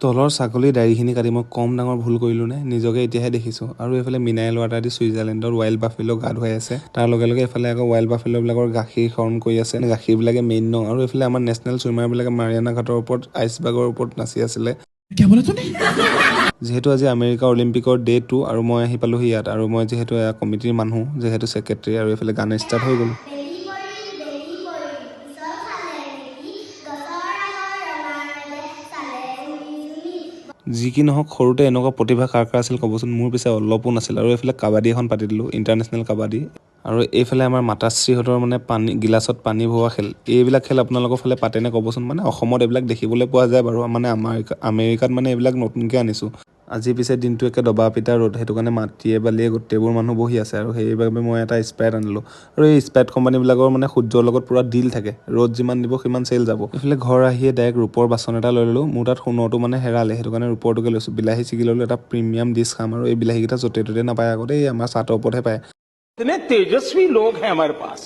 তলৰ ছাগলী দাড়িখিনি কাটি মই কম ডাঙৰ ভুল কৰিলোঁ নে নিজকে এতিয়াহে দেখিছোঁ। আৰু এইফালে মিনাৰেল ৱাটাৰ দি ছুইজাৰলেণ্ডৰ ৱাইল্ড বাফেলো গা ধুৱাই আছে। তাৰ লগে লগে এইফালে আকৌ ৱাইল্ড বাফেলোবিলাকৰ গাখীৰ শৰণ কৰি আছে। গাখীৰবিলাকে মেইন ন। আৰু এইফালে আমাৰ নেশ্যনেল ছুইমাৰবিলাকে মাৰিয়ানা ঘাটৰ ওপৰত আইচবাগৰ ওপৰত নাচি আছিলে। যিহেতু আজি আমেৰিকা অলিম্পিকৰ ডে 2 আৰু মই আহি পালোহি ইয়াত। আৰু মই যিহেতু এয়া কমিটিৰ মানুহ, যিহেতু ছেক্ৰেটাৰী, আৰু এইফালে গান ষ্টাৰ্ট হৈ গ'ল। যি কি নহওক সৰুতে এনেকুৱা প্ৰতিভা কাৰ কাৰ আছিল ক'বচোন। মোৰ পিছে অলপো নাছিল। আৰু এইফালে কাবাডী এখন পাতি দিলোঁ, ইণ্টাৰনেশ্যনেল কাবাডী। আৰু এইফালে আমাৰ মাতাশ্ৰীহঁতৰ মানে গিলাচত পানী ভৰোৱা খেল। এইবিলাক খেল আপোনালোকৰ ফালে পাতেনে ক'বচোন। মানে অসমত এইবিলাক দেখিবলৈ পোৱা যায় বাৰু, মানে আমেৰিকাত মানে এইবিলাক নতুনকৈ আনিছোঁ। আজি পিছে দিনটো একে দবা পিটা ৰ'দ, সেইটো কাৰণে মাটিয়ে বালিয়ে গোটেইবোৰ মানুহ বহি আছে। আৰু সেইবাবে মই এটা স্প্ৰাইট আনিলোঁ। আৰু এই স্প্ৰাইট কোম্পানীবিলাকৰ মানে সূৰ্যৰ লগত পুৰা ডিল থাকে, ৰ'দ যিমান দিব সিমান চেল যাব। এইফালে ঘৰ আহিয়ে ডাইৰেক্ট ৰূপৰ বাচন এটা লৈ ল'লোঁ। মোৰ তাত সোণৰটো মানে হেৰালে, সেইটো কাৰণে ৰূপৰটোকে লৈছোঁ। বিলাহী ছিগি ল'লোঁ, এটা প্ৰিমিয়াম ডিছ খাম। আৰু এই বিলাহীকেইটা য'তে ত'তে নাপায় আকৌ দেই, আমাৰ ছাতৰ ওপৰতহে পায়। कितने तेजस्वी लोग हैं हमारे पास,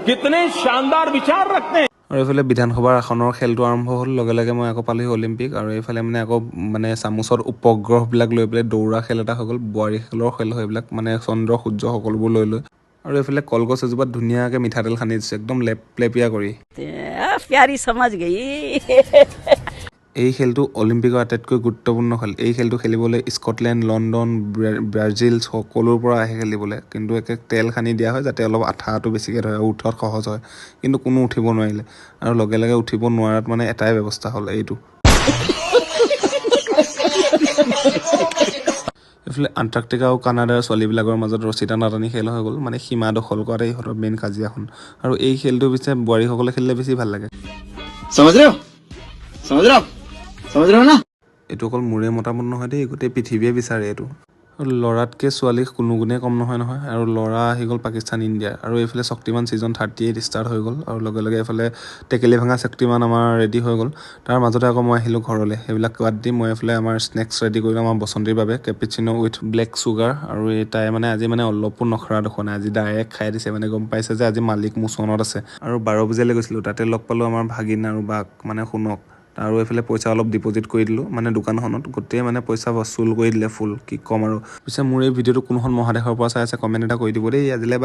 कितने शानदार विचार रखते हैं। আৰু এইফালে বিধানসভাৰ আসনৰ খেলটো আৰম্ভ হ'ল। লগে লগে মই আকৌ পালোহি অলিম্পিক। আৰু এইফালে মানে আকৌ মানে চামুচত উপগ্ৰহবিলাক লৈ পেলাই দৌৰা খেল এটা হৈ গ'ল। বোৱাৰী খেলৰ খেল হয় এইবিলাক, মানে চন্দ্ৰ সূৰ্য সকলোবোৰ লৈ লৈ। আৰু এইফালে কলগছ এজোপাত ধুনীয়াকৈ মিঠাতেল সানি দিছে, একদম লেপলেপীয়া কৰি। প্যাৰি সমাজ গই। এই খেলটো অলিম্পিকৰ আটাইতকৈ গুৰুত্বপূৰ্ণ খেল। এই খেলটো খেলিবলৈ স্কটলেণ্ড, লণ্ডন, ব্ৰাজিল সকলোৰ পৰা আহে খেলিবলৈ। কিন্তু একে তেল সানি দিয়া হয় যাতে অলপ আঠাটো বেছিকৈ ধৰে আৰু উঠোৱাত সহজ হয়। কিন্তু কোনো উঠিব নোৱাৰিলে। আৰু লগে লগে উঠিব নোৱাৰাত মানে এটাই ব্যৱস্থা হ'ল, এইটো। এইফালে আণ্টাৰ্কটিকা আৰু কানাডাৰ ছোৱালীবিলাকৰ মাজত ৰছী টানি খেল হৈ গ'ল। মানে সীমা দখল কৰাতে ইহঁতৰ মেইন কাজিয়াখন। আৰু এই খেলটো পিছে বোৱাৰীসকলে খেলিলে বেছি ভাল লাগে। এইটো অকল মোৰে মতামত নহয় দেই, গোটেই পৃথিৱীয়ে বিচাৰে এইটো। ল'ৰাতকৈ ছোৱালী কোনো গুণে কম নহয় নহয়। আৰু ল'ৰা আহি গ'ল পাকিস্তান ইণ্ডিয়া। আৰু এইফালে শক্তিমান ছিজন 38 ষ্টাৰ্ট হৈ গ'ল। আৰু লগে লগে এইফালে টেকেলি ভাঙা শক্তিমান আমাৰ ৰেডি হৈ গ'ল। তাৰ মাজতে আকৌ মই আহিলোঁ ঘৰলৈ। সেইবিলাক বাদ দি মই এইফালে আমাৰ স্নেক্স ৰেডি কৰিলোঁ আমাৰ বসন্তীৰ বাবে, কেপিচিনো উইথ ব্লেক চুগাৰ। আৰু তাই মানে আজি মানে অলপো নখৰা দেখোৱা নাই, আজি ডাইৰেক্ট খাই দিছে। মানে গম পাইছে যে আজি মালিক মোচনত আছে। আৰু 12 বজালৈ গৈছিলোঁ, তাতে লগ পালোঁ আমাৰ ভাগিন আৰু বাক, মানে শুনক। আৰু এইফালে পইচা অলপ ডিপজিট কৰি দিলোঁ মানে দোকানখনত, গোটেই মানে পইচা বচুল কৰি দিলে ফুল, কি ক'ম আৰু। পিছে মোৰ এই ভিডিঅ'টো কোনখন মহাদেশৰ পৰা চাই আছে কমেণ্ট এটা কৰি দিব দেই। আজিলৈ বা